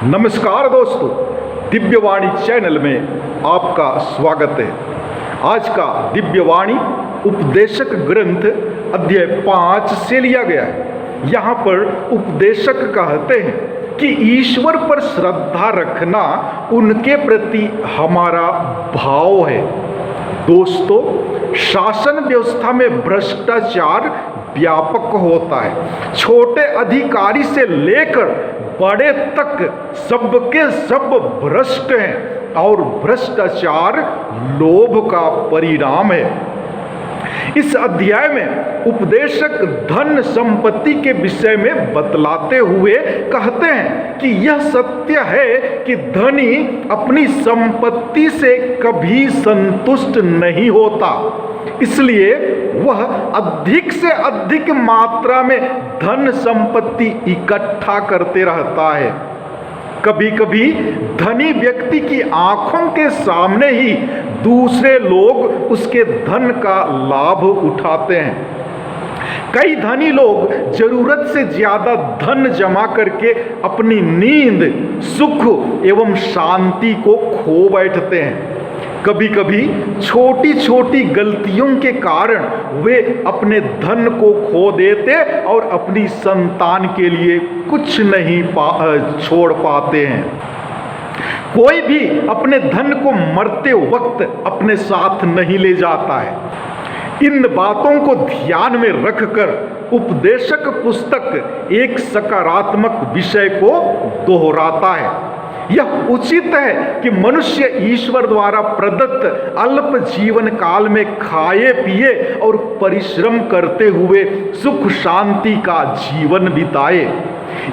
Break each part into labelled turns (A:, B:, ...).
A: नमस्कार दोस्तों, दिव्यवाणी चैनल में आपका स्वागत है। आज का दिव्यवाणी उपदेशक ग्रंथ अध्याय 5 से लिया गया है। यहाँ पर उपदेशक कहते हैं कि ईश्वर पर श्रद्धा रखना उनके प्रति हमारा भाव है। दोस्तों, शासन व्यवस्था में भ्रष्टाचार व्यापक होता है। छोटे अधिकारी से लेकर बड़े तक सबके सब भ्रष्ट हैं और भ्रष्टाचार लोभ का परिणाम है। इस अध्याय में उपदेशक धन संपत्ति के विषय में बतलाते हुए कहते हैं कि यह सत्य है कि धनी अपनी संपत्ति से कभी संतुष्ट नहीं होता, इसलिए वह अधिक से अधिक मात्रा में धन संपत्ति इकट्ठा करते रहता है। कभी कभी धनी व्यक्ति की आंखों के सामने ही दूसरे लोग उसके धन का लाभ उठाते हैं। कई धनी लोग जरूरत से ज्यादा धन जमा करके अपनी नींद, सुख एवं शांति को खो बैठते हैं। कभी कभी छोटी छोटी गलतियों के कारण वे अपने धन को खो देते और अपनी संतान के लिए कुछ नहीं छोड़ पाते हैं। कोई भी अपने धन को मरते वक्त अपने साथ नहीं ले जाता है। इन बातों को ध्यान में रखकर उपदेशक पुस्तक एक सकारात्मक विषय को दोहराता है। यह उचित है कि मनुष्य ईश्वर द्वारा प्रदत्त अल्प जीवन काल में खाए पिए और परिश्रम करते हुए सुख शांति का जीवन बिताए।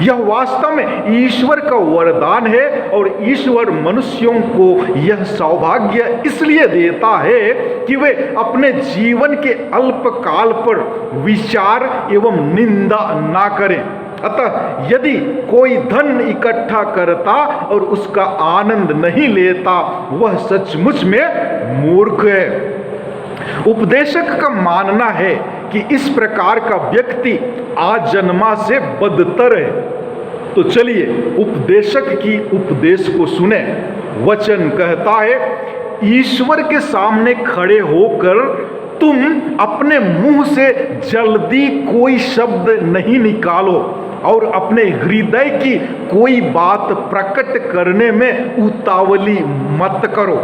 A: यह वास्तव में ईश्वर का वरदान है और ईश्वर मनुष्यों को यह सौभाग्य इसलिए देता है कि वे अपने जीवन के अल्प काल पर विचार एवं निंदा ना करें। अतः यदि कोई धन इकट्ठा करता और उसका आनंद नहीं लेता, वह सचमुच में मूर्ख है। उपदेशक का मानना है कि इस प्रकार का व्यक्ति आजन्मा से बदतर है। तो चलिए उपदेशक की उपदेश को सुने। वचन कहता है, ईश्वर के सामने खड़े होकर तुम अपने मुंह से जल्दी कोई शब्द नहीं निकालो और अपने हृदय की कोई बात प्रकट करने में उतावली मत करो,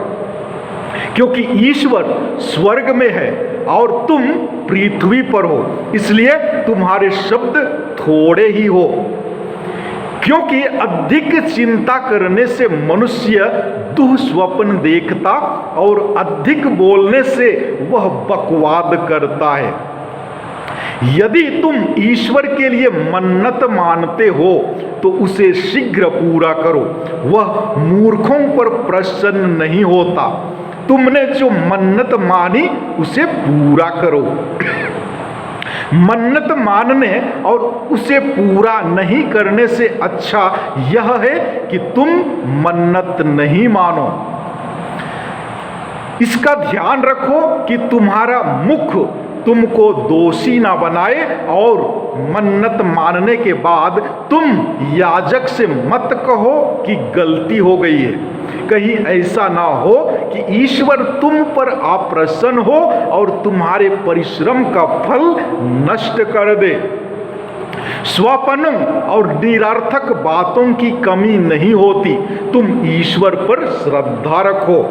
A: क्योंकि ईश्वर स्वर्ग में है और तुम पृथ्वी पर हो, इसलिए तुम्हारे शब्द थोड़े ही हो। क्योंकि अधिक चिंता करने से मनुष्य दुःस्वप्न देखता और अधिक बोलने से वह बकवाद करता है। यदि तुम ईश्वर के लिए मन्नत मानते हो तो उसे शीघ्र पूरा करो। वह मूर्खों पर प्रसन्न नहीं होता। तुमने जो मन्नत मानी उसे पूरा करो। मन्नत मानने और उसे पूरा नहीं करने से अच्छा यह है कि तुम मन्नत नहीं मानो। इसका ध्यान रखो कि तुम्हारा मुख तुमको दोषी ना बनाए और मन्नत मानने के बाद तुम याजक से मत कहो कि गलती हो गई है। कहीं ऐसा ना हो कि ईश्वर तुम पर अप्रसन्न हो और तुम्हारे परिश्रम का फल नष्ट कर दे। स्वपन और निरर्थक बातों की कमी नहीं होती। तुम ईश्वर पर श्रद्धा रखो।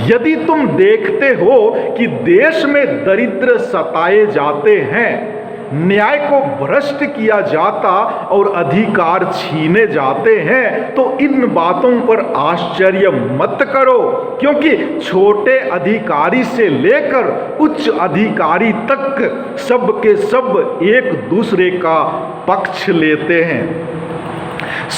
A: यदि तुम देखते हो कि देश में दरिद्र सताए जाते हैं, न्याय को भ्रष्ट किया जाता और अधिकार छीने जाते हैं, तो इन बातों पर आश्चर्य मत करो, क्योंकि छोटे अधिकारी से लेकर उच्च अधिकारी तक सब के सब एक दूसरे का पक्ष लेते हैं।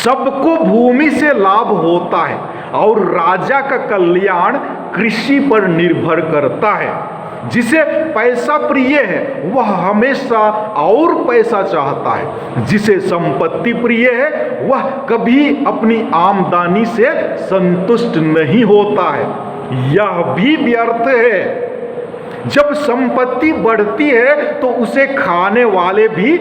A: सबको भूमि से लाभ होता है और राजा का कल्याण कृषि पर निर्भर करता है। जिसे पैसा प्रिय है वह हमेशा और पैसा चाहता है। जिसे संपत्ति प्रिय है वह कभी अपनी आमदनी से संतुष्ट नहीं होता है। यह भी व्यर्थ है। जब संपत्ति बढ़ती है तो उसे खाने वाले भी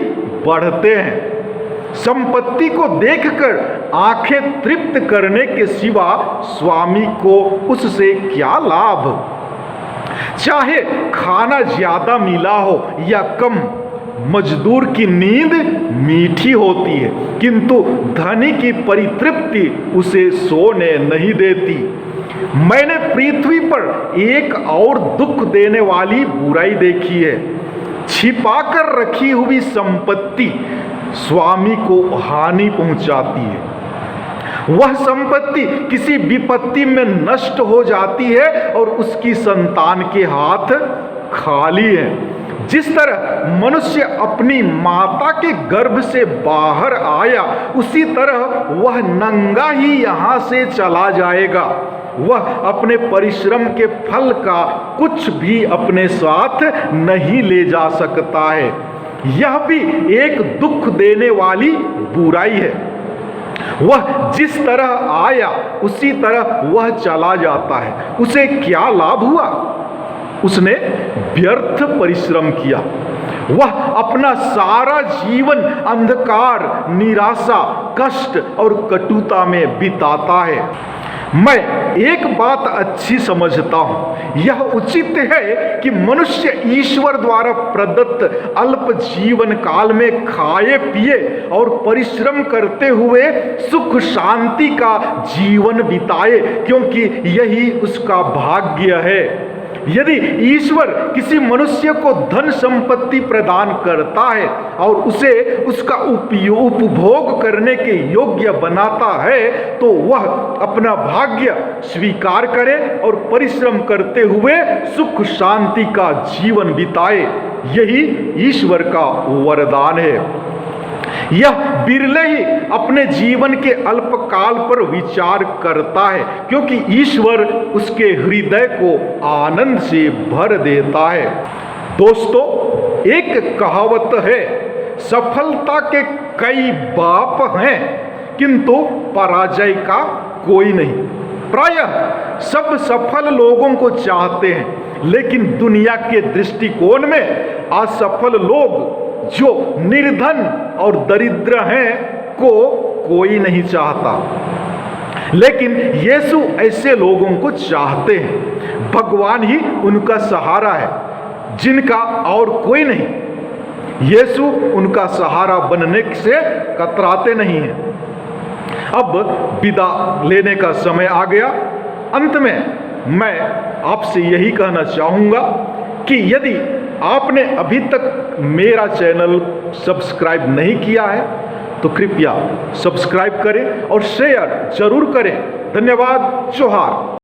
A: बढ़ते हैं। संपत्ति को देखकर आंखें तृप्त करने के सिवा स्वामी को उससे क्या लाभ। चाहे खाना ज्यादा मिला हो या कम, मजदूर की नींद मीठी होती है, किंतु धनी की परितृप्ति उसे सोने नहीं देती। मैंने पृथ्वी पर एक और दुख देने वाली बुराई देखी है। छिपाकर रखी हुई संपत्ति स्वामी को हानि पहुंचाती है। वह संपत्ति किसी विपत्ति में नष्ट हो जाती है और उसकी संतान के हाथ खाली है। जिस तरह मनुष्य अपनी माता के गर्भ से बाहर आया, उसी तरह वह नंगा ही यहाँ से चला जाएगा। वह अपने परिश्रम के फल का कुछ भी अपने साथ नहीं ले जा सकता है। यह भी एक दुख देने वाली बुराई है। वह जिस तरह आया उसी तरह वह चला जाता है। उसे क्या लाभ हुआ? उसने व्यर्थ परिश्रम किया। वह अपना सारा जीवन अंधकार, निराशा, कष्ट और कटुता में बिताता है। मैं एक बात अच्छी समझता हूं, यह उचित है कि मनुष्य ईश्वर द्वारा प्रदत्त अल्प जीवन काल में खाए पिए और परिश्रम करते हुए सुख शांति का जीवन बिताए, क्योंकि यही उसका भाग्य है। यदि ईश्वर किसी मनुष्य को धन संपत्ति प्रदान करता है और उसे उसका उपभोग करने के योग्य बनाता है, तो वह अपना भाग्य स्वीकार करे और परिश्रम करते हुए सुख शांति का जीवन बिताए। यही ईश्वर का वरदान है। यह बिरले ही अपने जीवन के अल्पकाल पर विचार करता है, क्योंकि ईश्वर उसके हृदय को आनंद से भर देता है। दोस्तों, एक कहावत है, सफलता के कई बाप हैं किंतु पराजय का कोई नहीं। प्रायः सब सफल लोगों को चाहते हैं, लेकिन दुनिया के दृष्टिकोण में असफल लोग जो निर्धन और दरिद्र हैं को कोई नहीं चाहता। लेकिन यीशु ऐसे लोगों को चाहते हैं। भगवान ही उनका सहारा है, जिनका और कोई नहीं। यीशु उनका सहारा बनने से कतराते नहीं हैं। अब विदा लेने का समय आ गया। अंत में मैं आपसे यही कहना चाहूँगा कि यदि आपने अभी तक मेरा चैनल सब्सक्राइब नहीं किया है तो कृपया सब्सक्राइब करें और शेयर जरूर करें। धन्यवाद। जोहार।